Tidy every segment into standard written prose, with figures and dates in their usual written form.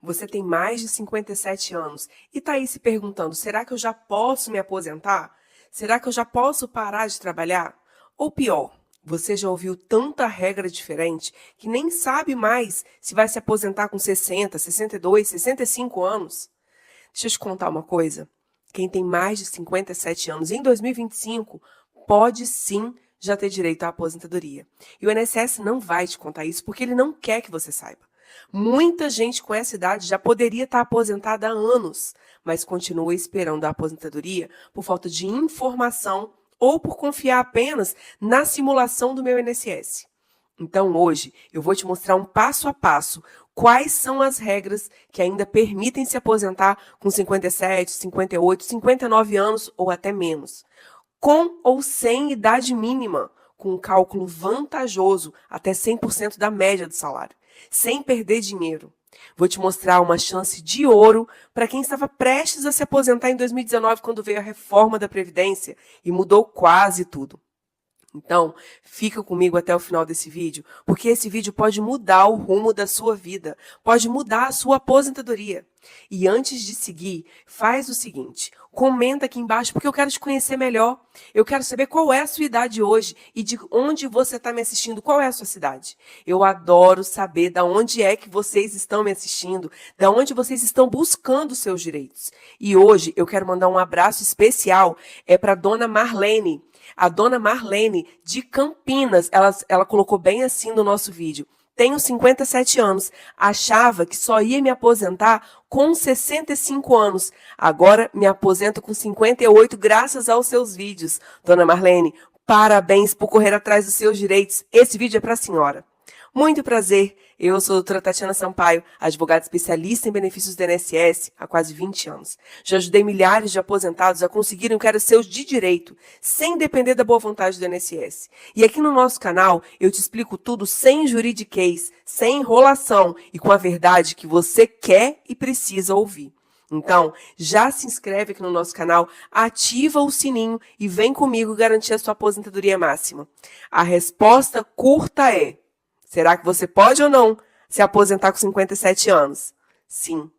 Você tem mais de 57 anos e está aí se perguntando: será que eu já posso me aposentar? Será que eu já posso parar de trabalhar? Ou pior, você já ouviu tanta regra diferente que nem sabe mais se vai se aposentar com 60, 62, 65 anos? Deixa eu te contar uma coisa. Quem tem mais de 57 anos em 2025 pode sim já ter direito à aposentadoria. E o INSS não vai te contar isso porque ele não quer que você saiba. Muita gente com essa idade já poderia estar aposentada há anos, mas continua esperando a aposentadoria por falta de informação ou por confiar apenas na simulação do meu INSS. Então, hoje, eu vou te mostrar um passo a passo quais são as regras que ainda permitem se aposentar com 57, 58, 59 anos ou até menos, com ou sem idade mínima, com um cálculo vantajoso até 100% da média do salário, sem perder dinheiro. Vou te mostrar uma chance de ouro para quem estava prestes a se aposentar em 2019, quando veio a reforma da Previdência e mudou quase tudo. Então, fica comigo até o final desse vídeo, porque esse vídeo pode mudar o rumo da sua vida, pode mudar a sua aposentadoria. E antes de seguir, faz o seguinte, comenta aqui embaixo, porque eu quero te conhecer melhor. Eu quero saber qual é a sua idade hoje e de onde você está me assistindo, qual é a sua cidade. Eu adoro saber de onde é que vocês estão me assistindo, de onde vocês estão buscando os seus direitos. E hoje eu quero mandar um abraço especial para a dona Marlene. A dona Marlene, de Campinas, ela colocou bem assim no nosso vídeo. Tenho 57 anos, achava que só ia me aposentar com 65 anos. Agora me aposento com 58 graças aos seus vídeos. Dona Marlene, parabéns por correr atrás dos seus direitos. Esse vídeo é para a senhora. Muito prazer, eu sou a doutora Tatiana Sampaio, advogada especialista em benefícios do INSS há quase 20 anos. Já ajudei milhares de aposentados a conseguirem o que era seu de direito, sem depender da boa vontade do INSS. E aqui no nosso canal eu te explico tudo sem juridiquês, sem enrolação e com a verdade que você quer e precisa ouvir. Então, já se inscreve aqui no nosso canal, ativa o sininho e vem comigo garantir a sua aposentadoria máxima. A resposta curta é: será que você pode ou não se aposentar com 57 anos? Sim.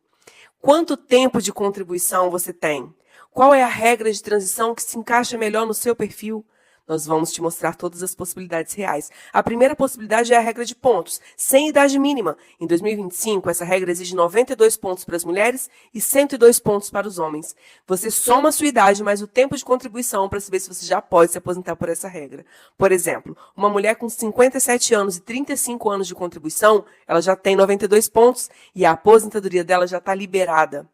Quanto tempo de contribuição você tem? Qual é a regra de transição que se encaixa melhor no seu perfil? Nós vamos te mostrar todas as possibilidades reais. A primeira possibilidade é a regra de pontos, sem idade mínima. Em 2025, essa regra exige 92 pontos para as mulheres e 102 pontos para os homens. Você soma a sua idade mais o tempo de contribuição para saber se você já pode se aposentar por essa regra. Por exemplo, uma mulher com 57 anos e 35 anos de contribuição, ela já tem 92 pontos e a aposentadoria dela já está liberada.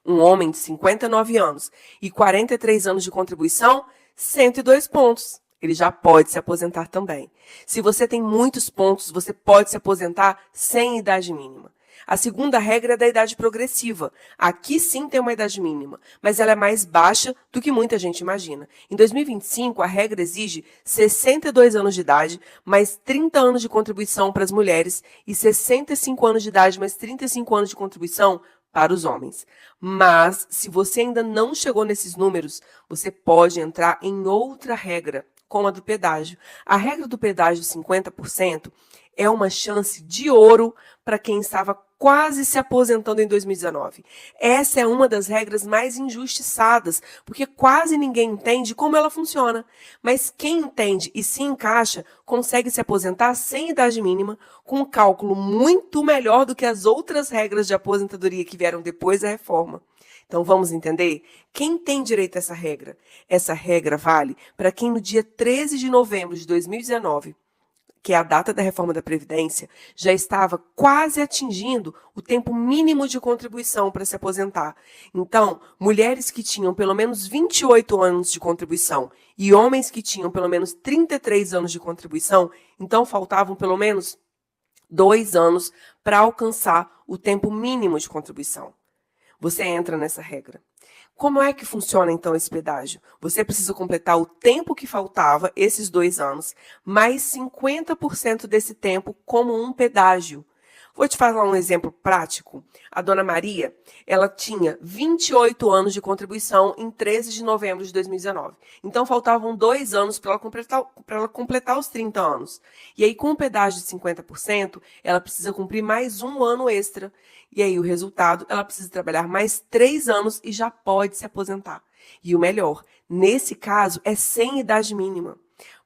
Um homem de 59 anos e 43 anos de contribuição, 102 pontos. Ele já pode se aposentar também. Se você tem muitos pontos, você pode se aposentar sem idade mínima. A segunda regra é da idade progressiva. Aqui sim tem uma idade mínima, mas ela é mais baixa do que muita gente imagina. Em 2025, a regra exige 62 anos de idade, mais 30 anos de contribuição para as mulheres e 65 anos de idade, mais 35 anos de contribuição para os homens. Mas, se você ainda não chegou nesses números, você pode entrar em outra regra, como a do pedágio. A regra do pedágio 50% é uma chance de ouro para quem estava quase se aposentando em 2019. Essa é uma das regras mais injustiçadas, porque quase ninguém entende como ela funciona. Mas quem entende e se encaixa, consegue se aposentar sem idade mínima, com um cálculo muito melhor do que as outras regras de aposentadoria que vieram depois da reforma. Então, vamos entender? Quem tem direito a essa regra? Essa regra vale para quem no dia 13 de novembro de 2019, que é a data da reforma da Previdência, já estava quase atingindo o tempo mínimo de contribuição para se aposentar. Então, mulheres que tinham pelo menos 28 anos de contribuição e homens que tinham pelo menos 33 anos de contribuição, então faltavam pelo menos 2 anos para alcançar o tempo mínimo de contribuição. Você entra nessa regra. Como é que funciona, então, esse pedágio? Você precisa completar o tempo que faltava, esses 2 anos, mais 50% desse tempo como um pedágio. Vou te falar um exemplo prático. A dona Maria, ela tinha 28 anos de contribuição em 13 de novembro de 2019. Então, faltavam 2 anos para ela completar os 30 anos. E aí, com o pedágio de 50%, ela precisa cumprir mais um ano extra. E aí, o resultado, ela precisa trabalhar mais 3 anos e já pode se aposentar. E o melhor, nesse caso, é sem idade mínima.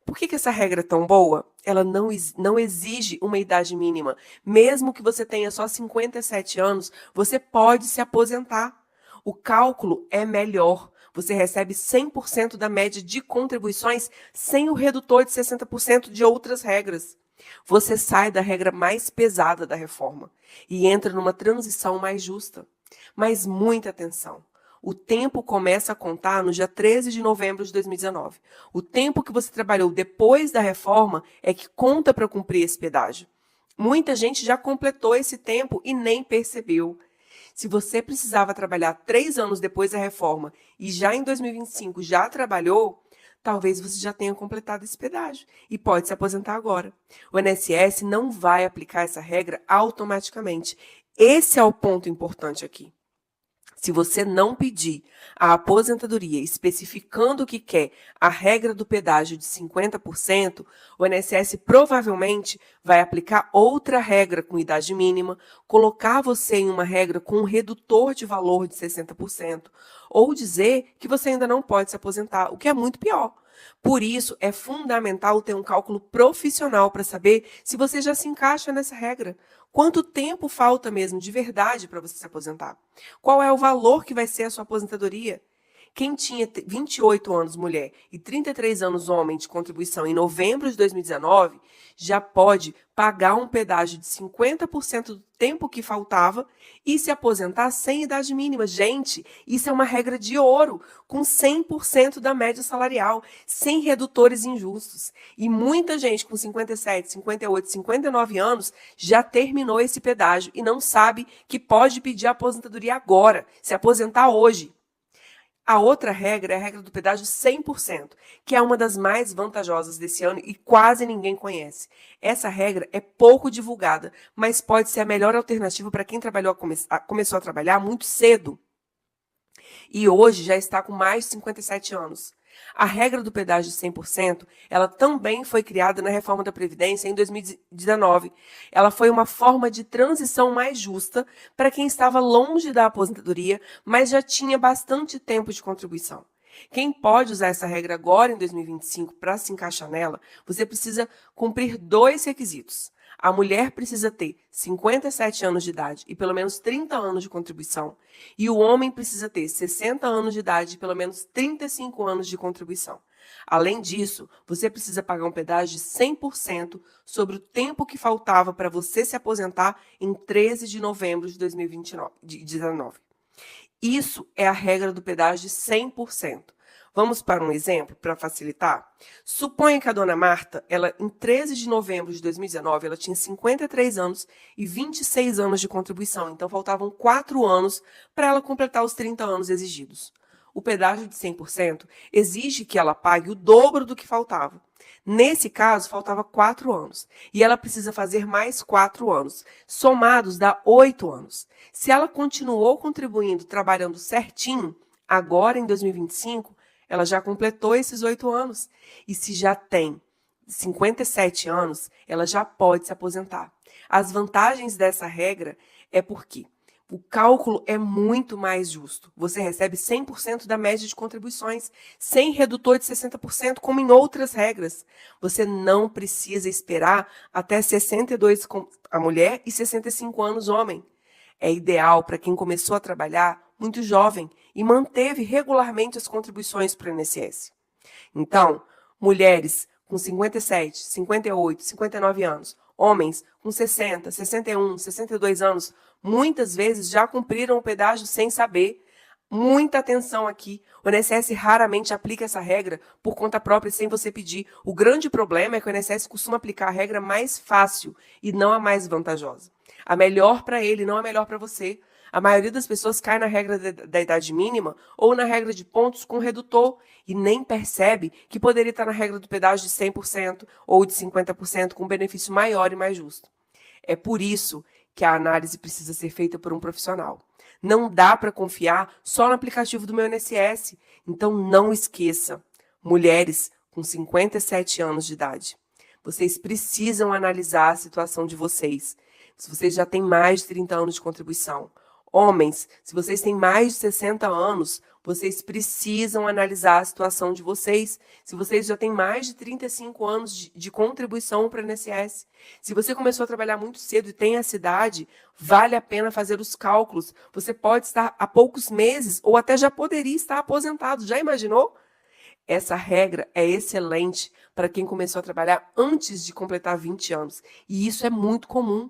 Por que essa regra é tão boa? Ela não exige uma idade mínima. Mesmo que você tenha só 57 anos, você pode se aposentar. O cálculo é melhor. Você recebe 100% da média de contribuições sem o redutor de 60% de outras regras. Você sai da regra mais pesada da reforma e entra numa transição mais justa. Mas muita atenção. O tempo começa a contar no dia 13 de novembro de 2019. O tempo que você trabalhou depois da reforma é que conta para cumprir esse pedágio. Muita gente já completou esse tempo e nem percebeu. Se você precisava trabalhar 3 anos depois da reforma e já em 2025 já trabalhou, talvez você já tenha completado esse pedágio e pode se aposentar agora. O INSS não vai aplicar essa regra automaticamente. Esse é o ponto importante aqui. Se você não pedir a aposentadoria especificando o que quer a regra do pedágio de 50%, o INSS provavelmente vai aplicar outra regra com idade mínima, colocar você em uma regra com um redutor de valor de 60%, ou dizer que você ainda não pode se aposentar, o que é muito pior. Por isso, é fundamental ter um cálculo profissional para saber se você já se encaixa nessa regra. Quanto tempo falta mesmo de verdade para você se aposentar? Qual é o valor que vai ser a sua aposentadoria? Quem tinha 28 anos mulher e 33 anos homem de contribuição em novembro de 2019 já pode pagar um pedágio de 50% do tempo que faltava e se aposentar sem idade mínima. Gente, isso é uma regra de ouro, com 100% da média salarial, sem redutores injustos. E muita gente com 57, 58, 59 anos já terminou esse pedágio e não sabe que pode pedir a aposentadoria agora, se aposentar hoje. A outra regra é a regra do pedágio 100%, que é uma das mais vantajosas desse ano e quase ninguém conhece. Essa regra é pouco divulgada, mas pode ser a melhor alternativa para quem começou a trabalhar muito cedo e hoje já está com mais de 57 anos. A regra do pedágio de 100%, ela também foi criada na reforma da Previdência em 2019. Ela foi uma forma de transição mais justa para quem estava longe da aposentadoria, mas já tinha bastante tempo de contribuição. Quem pode usar essa regra agora, em 2025, para se encaixar nela, você precisa cumprir 2 requisitos. A mulher precisa ter 57 anos de idade e pelo menos 30 anos de contribuição. E o homem precisa ter 60 anos de idade e pelo menos 35 anos de contribuição. Além disso, você precisa pagar um pedágio de 100% sobre o tempo que faltava para você se aposentar em 13 de novembro de 2019. Isso é a regra do pedágio de 100%. Vamos para um exemplo para facilitar? Suponha que a dona Marta, em 13 de novembro de 2019, ela tinha 53 anos e 26 anos de contribuição. Então, faltavam 4 anos para ela completar os 30 anos exigidos. O pedágio de 100% exige que ela pague o dobro do que faltava. Nesse caso, faltava 4 anos. E ela precisa fazer mais 4 anos. Somados, dá 8 anos. Se ela continuou contribuindo, trabalhando certinho, agora em 2025, ela já completou esses 8 anos. E se já tem 57 anos, ela já pode se aposentar. As vantagens dessa regra é porque o cálculo é muito mais justo. Você recebe 100% da média de contribuições, sem redutor de 60%, como em outras regras. Você não precisa esperar até 62 a mulher e 65 anos homem. É ideal para quem começou a trabalhar muito jovem e manteve regularmente as contribuições para o INSS. Então, mulheres com 57, 58, 59 anos, homens com 60, 61, 62 anos, muitas vezes já cumpriram o pedágio sem saber. Muita atenção aqui. O INSS raramente aplica essa regra por conta própria sem você pedir. O grande problema é que o INSS costuma aplicar a regra mais fácil e não a mais vantajosa. A melhor para ele, não a melhor para você. A maioria das pessoas cai na regra da idade mínima ou na regra de pontos com redutor e nem percebe que poderia estar na regra do pedágio de 100% ou de 50% com um benefício maior e mais justo. É por isso que a análise precisa ser feita por um profissional. Não dá para confiar só no aplicativo do meu INSS. Então não esqueça, mulheres com 57 anos de idade, vocês precisam analisar a situação de vocês. Se vocês já têm mais de 30 anos de contribuição. Homens, se vocês têm mais de 60 anos, vocês precisam analisar a situação de vocês. Se vocês já têm mais de 35 anos de contribuição para o INSS. Se você começou a trabalhar muito cedo e tem essa idade, vale a pena fazer os cálculos. Você pode estar há poucos meses ou até já poderia estar aposentado. Já imaginou? Essa regra é excelente para quem começou a trabalhar antes de completar 20 anos. E isso é muito comum.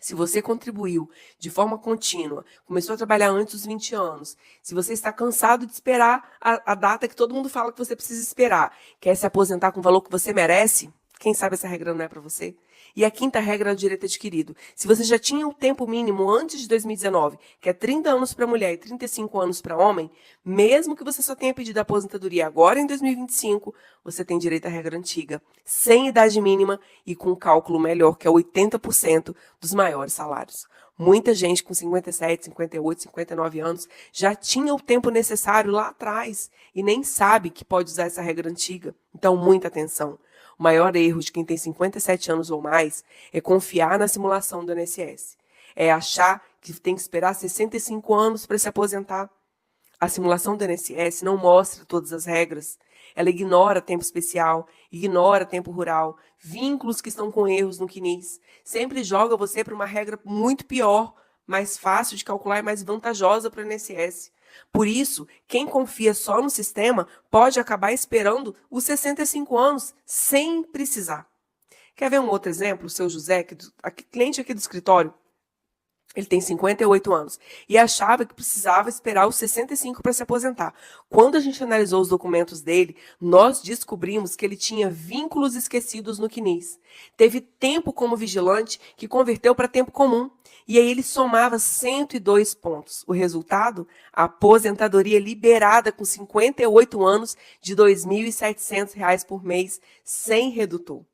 Se você contribuiu de forma contínua, começou a trabalhar antes dos 20 anos, se você está cansado de esperar a data que todo mundo fala que você precisa esperar, quer se aposentar com o valor que você merece, quem sabe essa regra não é para você? E a quinta regra é o direito adquirido. Se você já tinha o tempo mínimo antes de 2019, que é 30 anos para mulher e 35 anos para homem, mesmo que você só tenha pedido a aposentadoria agora em 2025, você tem direito à regra antiga, sem idade mínima e com um cálculo melhor, que é 80% dos maiores salários. Muita gente com 57, 58, 59 anos já tinha o tempo necessário lá atrás e nem sabe que pode usar essa regra antiga. Então, muita atenção. O maior erro de quem tem 57 anos ou mais é confiar na simulação do INSS. É achar que tem que esperar 65 anos para se aposentar. A simulação do INSS não mostra todas as regras. Ela ignora tempo especial, ignora tempo rural, vínculos que estão com erros no CNIS. Sempre joga você para uma regra muito pior, mais fácil de calcular e mais vantajosa para o INSS. Por isso, quem confia só no sistema pode acabar esperando os 65 anos sem precisar. Quer ver um outro exemplo? O seu José, cliente aqui do escritório, ele tem 58 anos e achava que precisava esperar os 65 para se aposentar. Quando a gente analisou os documentos dele, nós descobrimos que ele tinha vínculos esquecidos no CNIS. Teve tempo como vigilante que converteu para tempo comum. E aí ele somava 102 pontos. O resultado? A aposentadoria liberada com 58 anos de R$ 2.700 por mês, sem redutor.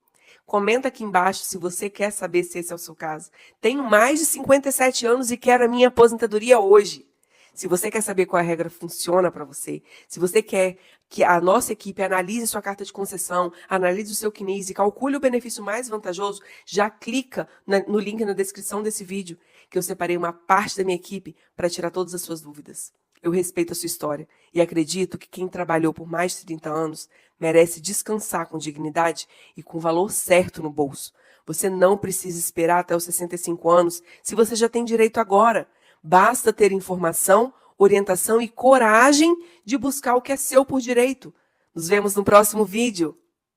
Comenta aqui embaixo se você quer saber se esse é o seu caso. Tenho mais de 57 anos e quero a minha aposentadoria hoje. Se você quer saber qual a regra funciona para você, se você quer que a nossa equipe analise sua carta de concessão, analise o seu CNIS e calcule o benefício mais vantajoso, já clica no link na descrição desse vídeo, que eu separei uma parte da minha equipe para tirar todas as suas dúvidas. Eu respeito a sua história e acredito que quem trabalhou por mais de 30 anos merece descansar com dignidade e com o valor certo no bolso. Você não precisa esperar até os 65 anos se você já tem direito agora. Basta ter informação, orientação e coragem de buscar o que é seu por direito. Nos vemos no próximo vídeo.